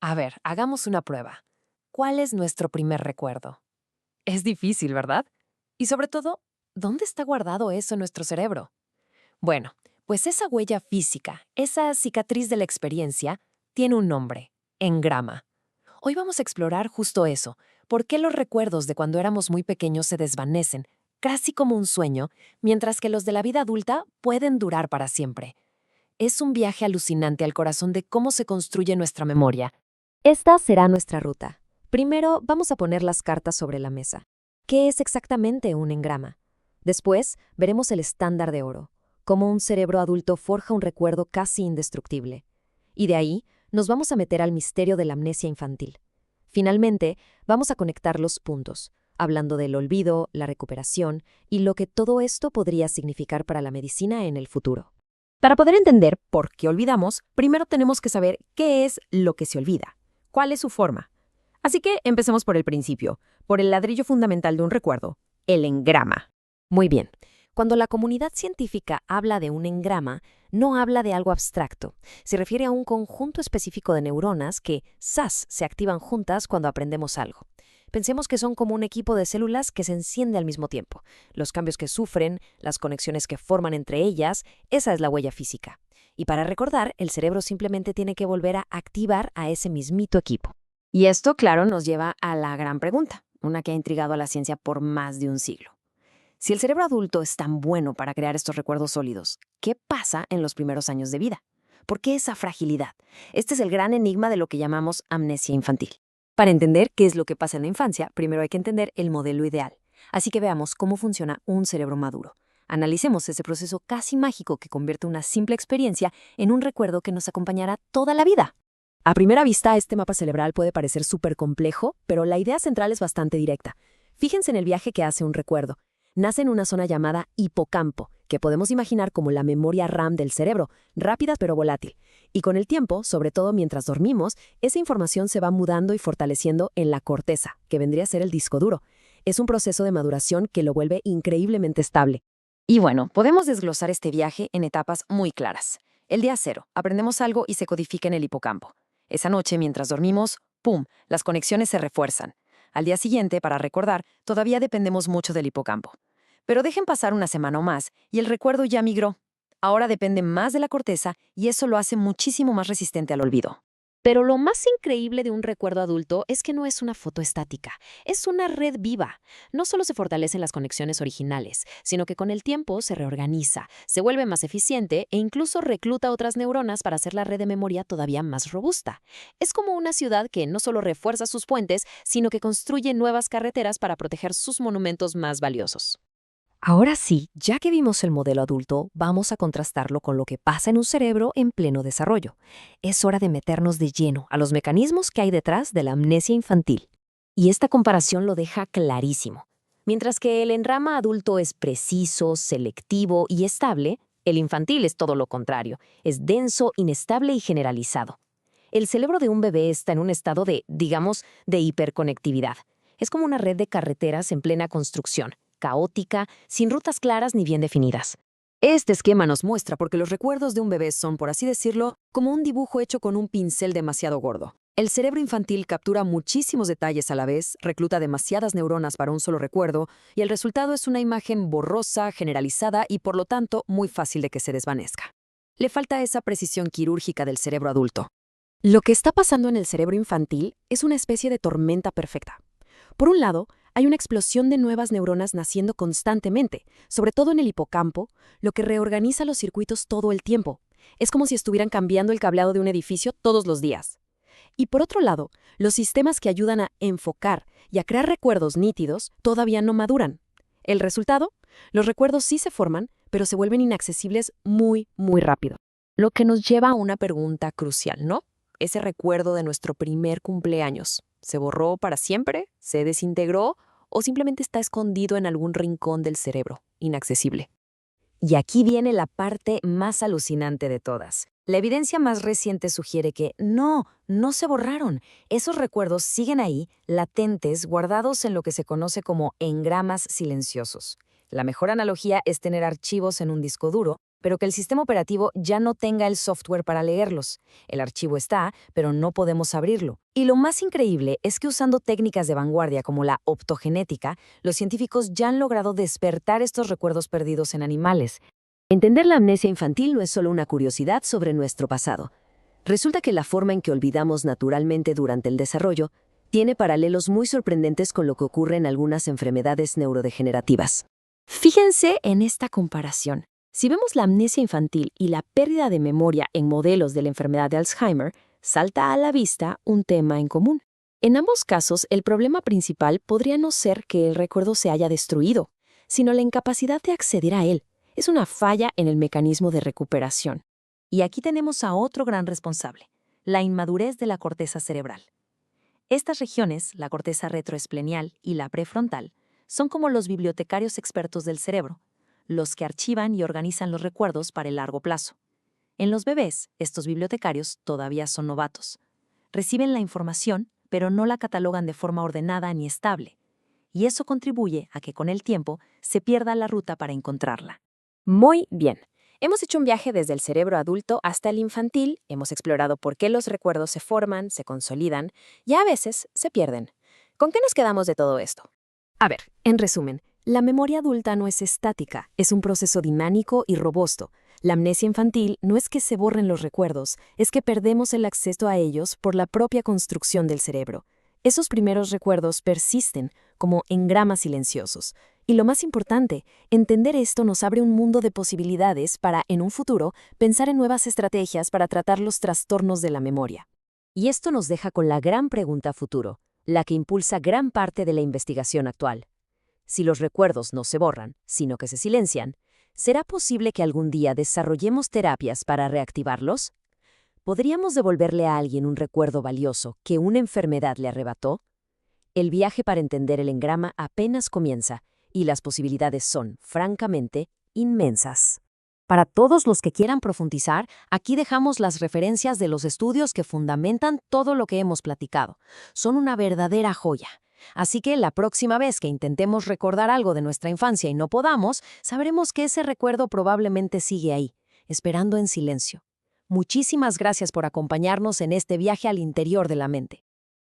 A ver, hagamos una prueba. ¿Cuál es nuestro primer recuerdo? Es difícil, ¿verdad? Y sobre todo, ¿dónde está guardado eso en nuestro cerebro? Bueno, pues esa huella física, esa cicatriz de la experiencia, tiene un nombre: engrama. Hoy vamos a explorar justo eso: por qué los recuerdos de cuando éramos muy pequeños se desvanecen, casi como un sueño, mientras que los de la vida adulta pueden durar para siempre. Es un viaje alucinante al corazón de cómo se construye nuestra memoria. Esta será nuestra ruta. Primero, vamos a poner las cartas sobre la mesa. ¿Qué es exactamente un engrama? Después, veremos el estándar de oro, cómo un cerebro adulto forja un recuerdo casi indestructible. Y de ahí, nos vamos a meter al misterio de la amnesia infantil. Finalmente, vamos a conectar los puntos, hablando del olvido, la recuperación y lo que todo esto podría significar para la medicina en el futuro. Para poder entender por qué olvidamos, primero tenemos que saber qué es lo que se olvida, cuál es su forma. Así que empecemos por el principio, por el ladrillo fundamental de un recuerdo, el engrama. Muy bien. Cuando la comunidad científica habla de un engrama, no habla de algo abstracto. Se refiere a un conjunto específico de neuronas que, ¡zas!, se activan juntas cuando aprendemos algo. Pensemos que son como un equipo de células que se enciende al mismo tiempo. Los cambios que sufren, las conexiones que forman entre ellas, esa es la huella física. Y para recordar, el cerebro simplemente tiene que volver a activar a ese mismito equipo. Y esto, claro, nos lleva a la gran pregunta, una que ha intrigado a la ciencia por más de un siglo. Si el cerebro adulto es tan bueno para crear estos recuerdos sólidos, ¿qué pasa en los primeros años de vida? ¿Por qué esa fragilidad? Este es el gran enigma de lo que llamamos amnesia infantil. Para entender qué es lo que pasa en la infancia, primero hay que entender el modelo ideal. Así que veamos cómo funciona un cerebro maduro. Analicemos ese proceso casi mágico que convierte una simple experiencia en un recuerdo que nos acompañará toda la vida. A primera vista, este mapa cerebral puede parecer súper complejo, pero la idea central es bastante directa. Fíjense en el viaje que hace un recuerdo. Nace en una zona llamada hipocampo, que podemos imaginar como la memoria RAM del cerebro, rápida pero volátil. Y con el tiempo, sobre todo mientras dormimos, esa información se va mudando y fortaleciendo en la corteza, que vendría a ser el disco duro. Es un proceso de maduración que lo vuelve increíblemente estable. Y bueno, podemos desglosar este viaje en etapas muy claras. El día cero, aprendemos algo y se codifica en el hipocampo. Esa noche, mientras dormimos, ¡pum!, las conexiones se refuerzan. Al día siguiente, para recordar, todavía dependemos mucho del hipocampo. Pero dejen pasar una semana o más y el recuerdo ya migró. Ahora depende más de la corteza y eso lo hace muchísimo más resistente al olvido. Pero lo más increíble de un recuerdo adulto es que no es una foto estática, es una red viva. No solo se fortalecen las conexiones originales, sino que con el tiempo se reorganiza, se vuelve más eficiente e incluso recluta otras neuronas para hacer la red de memoria todavía más robusta. Es como una ciudad que no solo refuerza sus puentes, sino que construye nuevas carreteras para proteger sus monumentos más valiosos. Ahora sí, ya que vimos el modelo adulto, vamos a contrastarlo con lo que pasa en un cerebro en pleno desarrollo. Es hora de meternos de lleno a los mecanismos que hay detrás de la amnesia infantil. Y esta comparación lo deja clarísimo. Mientras que el enrama adulto es preciso, selectivo y estable, el infantil es todo lo contrario, es denso, inestable y generalizado. El cerebro de un bebé está en un estado de, digamos, de hiperconectividad. Es como una red de carreteras en plena construcción, caótica, sin rutas claras ni bien definidas. Este esquema nos muestra por qué los recuerdos de un bebé son, por así decirlo, como un dibujo hecho con un pincel demasiado gordo. El cerebro infantil captura muchísimos detalles a la vez, recluta demasiadas neuronas para un solo recuerdo, y el resultado es una imagen borrosa, generalizada y por lo tanto muy fácil de que se desvanezca. Le falta esa precisión quirúrgica del cerebro adulto. Lo que está pasando en el cerebro infantil es una especie de tormenta perfecta. Por un lado, hay una explosión de nuevas neuronas naciendo constantemente, sobre todo en el hipocampo, lo que reorganiza los circuitos todo el tiempo. Es como si estuvieran cambiando el cableado de un edificio todos los días. Y por otro lado, los sistemas que ayudan a enfocar y a crear recuerdos nítidos todavía no maduran. El resultado, los recuerdos sí se forman, pero se vuelven inaccesibles muy, muy rápido. Lo que nos lleva a una pregunta crucial, ¿no? Ese recuerdo de nuestro primer cumpleaños. ¿Se borró para siempre? ¿Se desintegró? ¿O simplemente está escondido en algún rincón del cerebro, inaccesible? Y aquí viene la parte más alucinante de todas. La evidencia más reciente sugiere que no se borraron. Esos recuerdos siguen ahí, latentes, guardados en lo que se conoce como engramas silenciosos. La mejor analogía es tener archivos en un disco duro pero que el sistema operativo ya no tenga el software para leerlos. El archivo está, pero no podemos abrirlo. Y lo más increíble es que usando técnicas de vanguardia como la optogenética, los científicos ya han logrado despertar estos recuerdos perdidos en animales. Entender la amnesia infantil no es solo una curiosidad sobre nuestro pasado. Resulta que la forma en que olvidamos naturalmente durante el desarrollo tiene paralelos muy sorprendentes con lo que ocurre en algunas enfermedades neurodegenerativas. Fíjense en esta comparación. Si vemos la amnesia infantil y la pérdida de memoria en modelos de la enfermedad de Alzheimer, salta a la vista un tema en común. En ambos casos, el problema principal podría no ser que el recuerdo se haya destruido, sino la incapacidad de acceder a él. Es una falla en el mecanismo de recuperación. Y aquí tenemos a otro gran responsable, la inmadurez de la corteza cerebral. Estas regiones, la corteza retroesplenial y la prefrontal, son como los bibliotecarios expertos del cerebro, los que archivan y organizan los recuerdos para el largo plazo. En los bebés, estos bibliotecarios todavía son novatos. Reciben la información, pero no la catalogan de forma ordenada ni estable. Y eso contribuye a que con el tiempo se pierda la ruta para encontrarla. Muy bien. Hemos hecho un viaje desde el cerebro adulto hasta el infantil, hemos explorado por qué los recuerdos se forman, se consolidan y a veces se pierden. ¿Con qué nos quedamos de todo esto? A ver, en resumen, la memoria adulta no es estática, es un proceso dinámico y robusto. La amnesia infantil no es que se borren los recuerdos, es que perdemos el acceso a ellos por la propia construcción del cerebro. Esos primeros recuerdos persisten, como engramas silenciosos. Y lo más importante, entender esto nos abre un mundo de posibilidades para, en un futuro, pensar en nuevas estrategias para tratar los trastornos de la memoria. Y esto nos deja con la gran pregunta a futuro, la que impulsa gran parte de la investigación actual. Si los recuerdos no se borran, sino que se silencian, ¿será posible que algún día desarrollemos terapias para reactivarlos? ¿Podríamos devolverle a alguien un recuerdo valioso que una enfermedad le arrebató? El viaje para entender el engrama apenas comienza, y las posibilidades son, francamente, inmensas. Para todos los que quieran profundizar, aquí dejamos las referencias de los estudios que fundamentan todo lo que hemos platicado. Son una verdadera joya. Así que la próxima vez que intentemos recordar algo de nuestra infancia y no podamos, sabremos que ese recuerdo probablemente sigue ahí, esperando en silencio. Muchísimas gracias por acompañarnos en este viaje al interior de la mente.